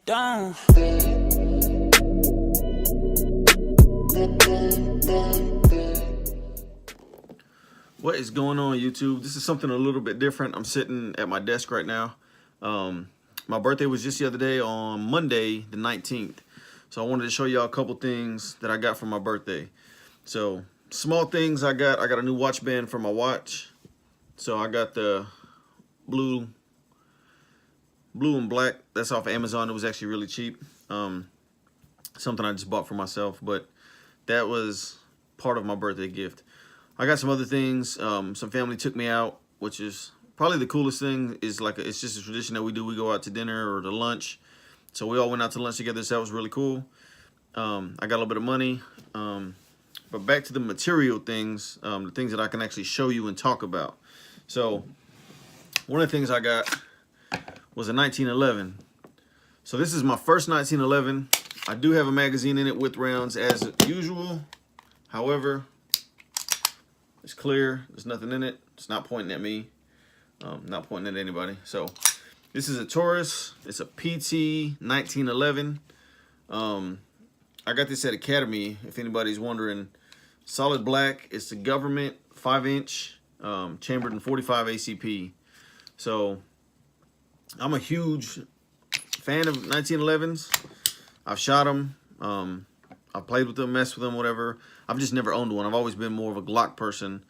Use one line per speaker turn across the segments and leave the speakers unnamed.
down.
What is going on, YouTube? This is something a little bit different. I'm sitting at my desk right now. My birthday was just the other day on Monday the 19th. So I wanted to show y'all a couple things that I got for my birthday. So small things I got a new watch band for my watch. So I got the blue and black. That's off Amazon. It was actually really cheap. Something I just bought for myself, but that was part of my birthday gift. I got some other things. Some family took me out, which is probably the coolest thing. Is like it's just a tradition that we do. We go out to dinner or to lunch. So we all went out to lunch together. So that was really cool. I got a little bit of money. But back to the material things, the things that I can actually show you and talk about. So one of the things I got was a 1911. So this is my first 1911. I do have a magazine in it with rounds as usual. However, it's clear. There's nothing in it. It's not pointing at me. Not pointing at anybody. So this is a Taurus. It's a PT 1911. I got this at Academy, if anybody's wondering. Solid black. It's the government 5-inch, chambered in 45 ACP. So I'm a huge fan of 1911s. I've shot them. I've played with them, messed with them, whatever. I've just never owned one. I've always been more of a Glock person.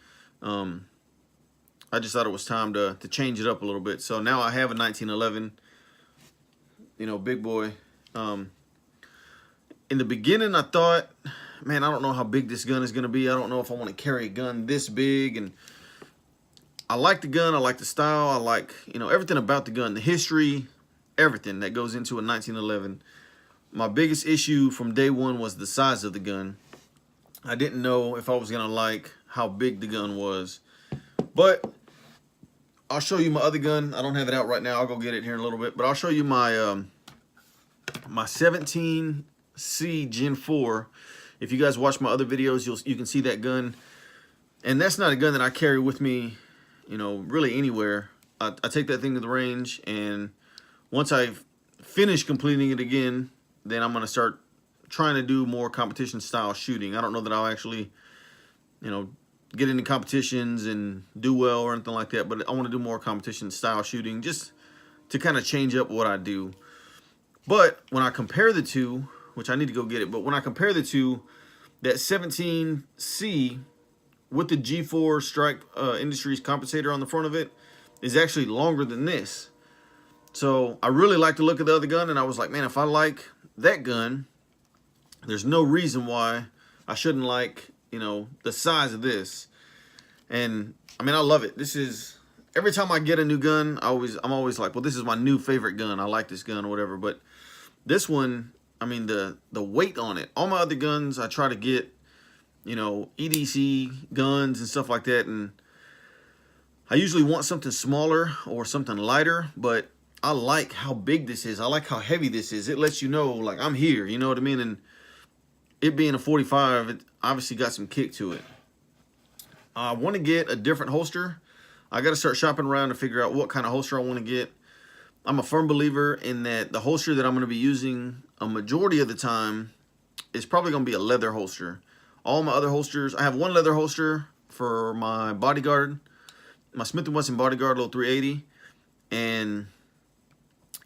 I just thought it was time to change it up a little bit. So now I have a 1911, you know, big boy. In the beginning, I thought, man, I don't know how big this gun is going to be. I don't know if I want to carry a gun this big. And I like the gun. I like the style. I like, you know, everything about the gun, the history, everything that goes into a 1911. My biggest issue from day one was the size of the gun. I didn't know if I was going to like how big the gun was. But I'll show you my other gun. I don't have it out right now. I'll go get it here in a little bit. But I'll show you my my 17C Gen 4. If you guys watch my other videos, you can see that gun. And that's not a gun that I carry with me, you know, really anywhere. I take that thing to the range, and once I finish completing it again, then I'm going to start trying to do more competition style shooting. I don't know that I'll actually, you know, get into competitions and do well or anything like that, but I want to do more competition style shooting just to kind of change up what I do. But when I compare the two, which I need to go get it, but when I compare the two, that 17C with the G4 Strike Industries compensator on the front of it is actually longer than this. So I really like the look of the other gun, and I was like, man, if I like that gun, there's no reason why I shouldn't like, you know, the size of this. And I mean, I love it. This is, every time I get a new gun, I'm always like, well, this is my new favorite gun. I like this gun or whatever. But this one, I mean, the weight on it. All my other guns, I try to get, you know, EDC guns and stuff like that, and I usually want something smaller or something lighter, but I like how big this is. I like how heavy this is. It lets you know, like, I'm here, you know what I mean? And it being a 45, it obviously got some kick to it. I want to get a different holster. I got to start shopping around to figure out what kind of holster I want to get. I'm a firm believer in that the holster that I'm going to be using a majority of the time is probably going to be a leather holster. All my other holsters, I have one leather holster for my bodyguard, my Smith & Wesson bodyguard little 380, and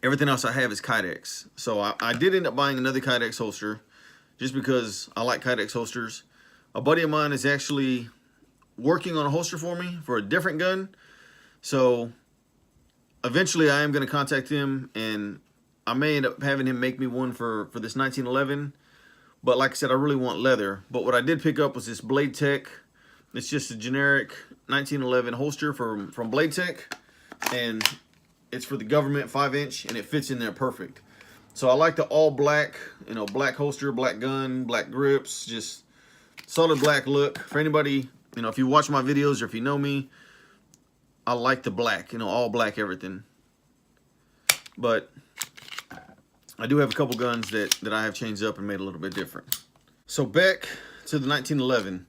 everything else I have is Kydex. So I did end up buying another Kydex holster just because I like Kydex holsters. A buddy of mine is actually working on a holster for me for a different gun. So eventually I am going to contact him, and I may end up having him make me one for this 1911. But like I said, I really want leather. But what I did pick up was this Blade Tech. It's just a generic 1911 holster from Blade Tech. And it's for the government 5-inch, and it fits in there perfect. So I like the all black, you know, black holster, black gun, black grips, just solid black look. For anybody, you know, if you watch my videos or if you know me, I like the black, you know, all black everything. But I do have a couple guns that I have changed up and made a little bit different. So back to the 1911.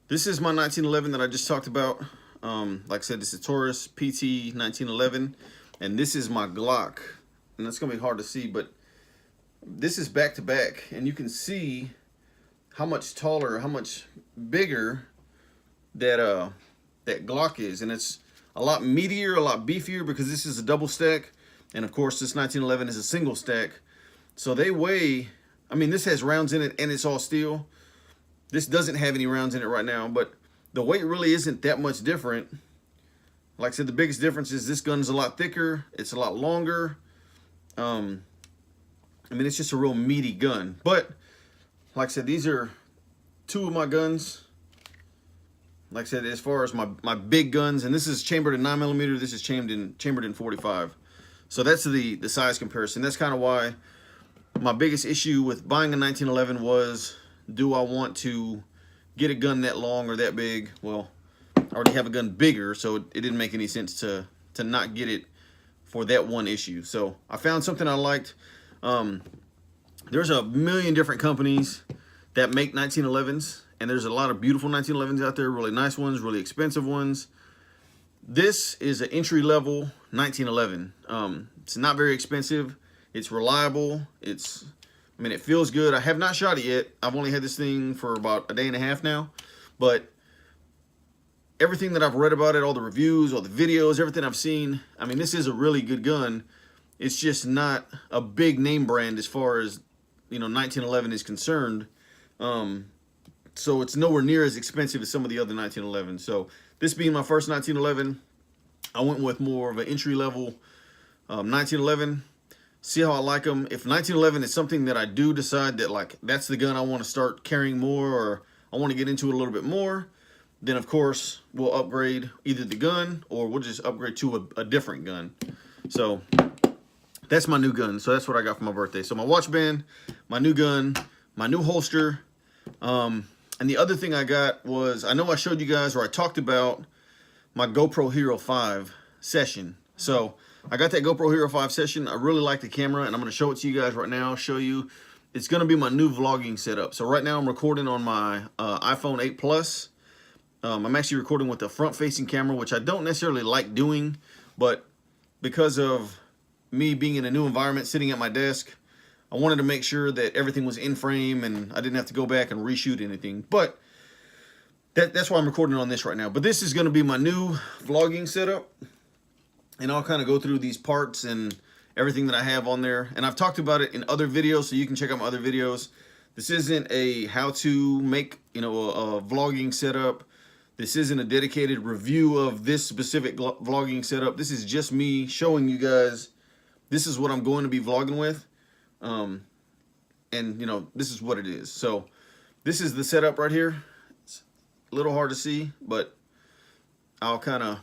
This is my 1911 that I just talked about. Like I said, this is Taurus PT 1911, and this is my Glock. And that's gonna be hard to see, but this is back to back, and you can see how much taller, how much bigger that that Glock is, and it's a lot meatier, a lot beefier because this is a double stack, and of course this 1911 is a single stack. So they weigh, I mean, this has rounds in it and it's all steel. This doesn't have any rounds in it right now, but the weight really isn't that much different. Like I said, the biggest difference is this gun's a lot thicker, it's a lot longer. I mean, it's just a real meaty gun. But like I said, these are two of my guns. Like I said, as far as my big guns, and this is chambered in 9mm, this is chambered in 45. So that's the size comparison. That's kind of why my biggest issue with buying a 1911 was, do I want to get a gun that long or that big? Well, I already have a gun bigger, so it didn't make any sense to not get it for that one issue. So I found something I liked. There's a million different companies that make 1911s, and there's a lot of beautiful 1911s out there, really nice ones, really expensive ones. This is an entry-level 1911. It's not very expensive. It's reliable. I mean, it feels good. I have not shot it yet. I've only had this thing for about a day and a half now, but everything that I've read about it, all the reviews, all the videos, everything I've seen, I mean, this is a really good gun. It's just not a big name brand as far as, you know, 1911 is concerned. So it's nowhere near as expensive as some of the other 1911s. So this being my first 1911, I went with more of an entry-level 1911. See how I like them. If 1911 is something that I do decide that, like, that's the gun I want to start carrying more, or I want to get into it a little bit more, then of course we'll upgrade either the gun or we'll just upgrade to a different gun. So that's my new gun. So that's what I got for my birthday. So my watch band, my new gun, my new holster. And the other thing I got was, I know I showed you guys, or I talked about my GoPro Hero 5 session. So I got that GoPro Hero 5 session. I really like the camera, and I'm going to show it to you guys right now. Show you. It's going to be my new vlogging setup. So right now I'm recording on my iPhone 8 Plus. I'm actually recording with the front-facing camera, which I don't necessarily like doing, but because of me being in a new environment, sitting at my desk, I wanted to make sure that everything was in frame and I didn't have to go back and reshoot anything. But that's why I'm recording on this right now. But this is going to be my new vlogging setup, and I'll kind of go through these parts and everything that I have on there. And I've talked about it in other videos, so you can check out my other videos. This isn't a how to make, you know, a vlogging setup. This isn't a dedicated review of this specific vlogging setup. This is just me showing you guys this is what I'm going to be vlogging with. And you know, this is what it is. So this is the setup right here. It's a little hard to see, but I'll kind of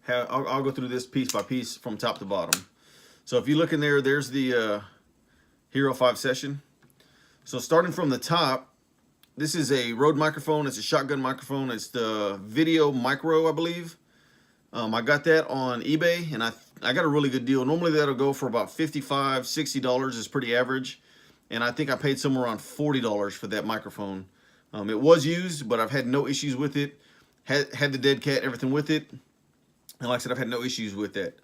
I'll go through this piece by piece from top to bottom. So if you look in there, there's the Hero 5 session. So starting from the top, this is a Rode microphone. It's a shotgun microphone. It's the Video Micro, I believe. I got that on eBay, and I got a really good deal. Normally that'll go for about $55, $60 is pretty average. And I think I paid somewhere around $40 for that microphone. It was used, but I've had no issues with it. Had the dead cat, everything with it. And like I said, I've had no issues with that.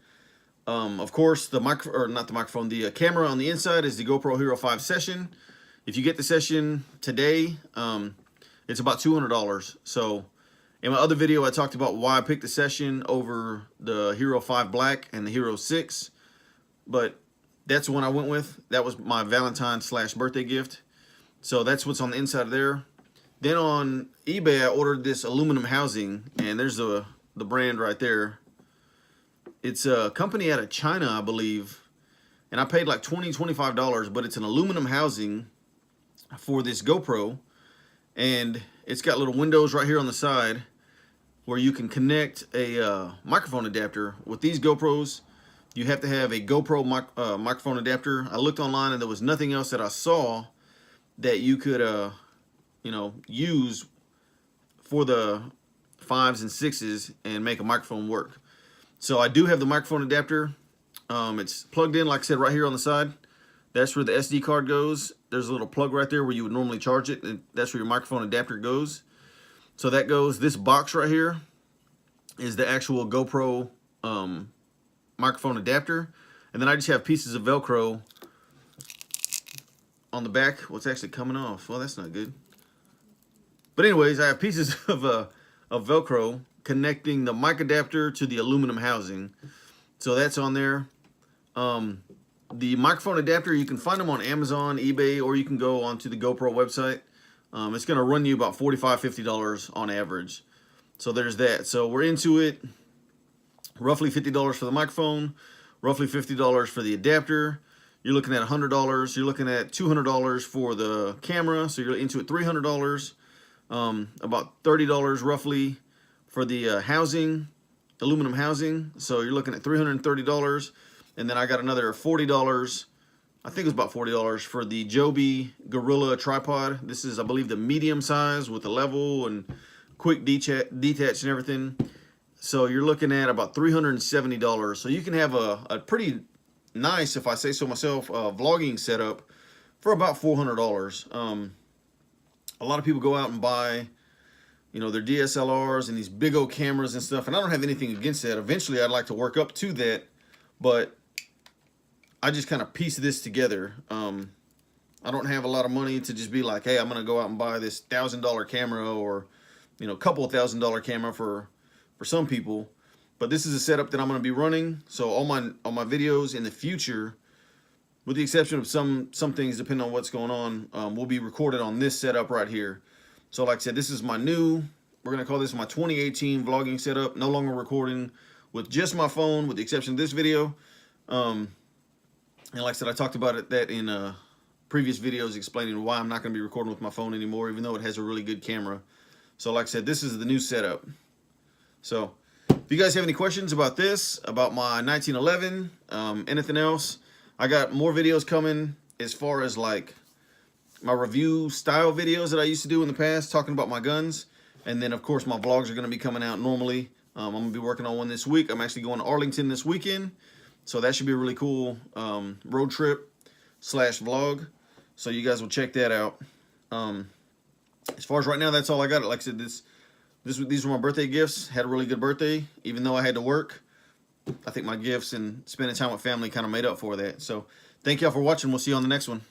Of course, the the camera on the inside is the GoPro Hero 5 session. If you get the session today, it's about $200. So in my other video, I talked about why I picked the session over the Hero 5 Black and the Hero 6. But that's the one I went with. That was my Valentine/birthday gift. So that's what's on the inside of there. Then on eBay, I ordered this aluminum housing, and there's the brand right there. It's a company out of China, I believe. And I paid like $20, $25, but it's an aluminum housing for this GoPro. And it's got little windows right here on the side where you can connect a microphone adapter. With these GoPros, you have to have a GoPro microphone adapter. I looked online and there was nothing else that I saw that you could, you know, use for the 5s and 6s and make a microphone work. So I do have the microphone adapter. It's plugged in, like I said, right here on the side. That's where the SD card goes. There's a little plug right there where you would normally charge it, and that's where your microphone adapter goes. So that goes, this box right here is the actual GoPro microphone adapter. And then I just have pieces of Velcro on the back. What's actually coming off? Well, that's not good. But anyways, I have pieces of Velcro connecting the mic adapter to the aluminum housing. So that's on there. The microphone adapter, you can find them on Amazon, eBay, or you can go onto the GoPro website. It's going to run you about $45, $50 on average. So there's that. So we're into it. Roughly $50 for the microphone, roughly $50 for the adapter. You're looking at $100. You're looking at $200 for the camera. So you're into it $300. About $30 roughly for the housing, aluminum housing. So you're looking at $330. And then I got another $40. I think it was about $40 for the Joby Gorilla tripod. This is, I believe, the medium size with the level and quick detach and everything. So you're looking at about $370. So you can have a pretty nice, if I say so myself, vlogging setup for about $400. A lot of people go out and buy, you know, their DSLRs and these big old cameras and stuff. And I don't have anything against that. Eventually, I'd like to work up to that. But I just kind of piece this together. I don't have a lot of money to just be like, hey, I'm going to go out and buy this $1,000 camera or, you know, a couple of $1,000 camera for some people. But this is a setup that I'm going to be running. So all my videos in the future, with the exception of some things depending on what's going on, will be recorded on this setup right here. So like I said, this is my new, we're going to call this my 2018 vlogging setup. No longer recording with just my phone, with the exception of this video. And like I said, I talked about that in previous videos explaining why I'm not going to be recording with my phone anymore, even though it has a really good camera. So like I said, this is the new setup. So if you guys have any questions about this, about my 1911, anything else, I got more videos coming as far as like my review style videos that I used to do in the past, talking about my guns. And then of course my vlogs are going to be coming out normally. I'm going to be working on one this week. I'm actually going to Arlington this weekend. So that should be a really cool road trip / vlog. So you guys will check that out. As far as right now, that's all I got. Like I said, these were my birthday gifts. Had a really good birthday, even though I had to work. I think my gifts and spending time with family kind of made up for that. So thank y'all for watching. We'll see you on the next one.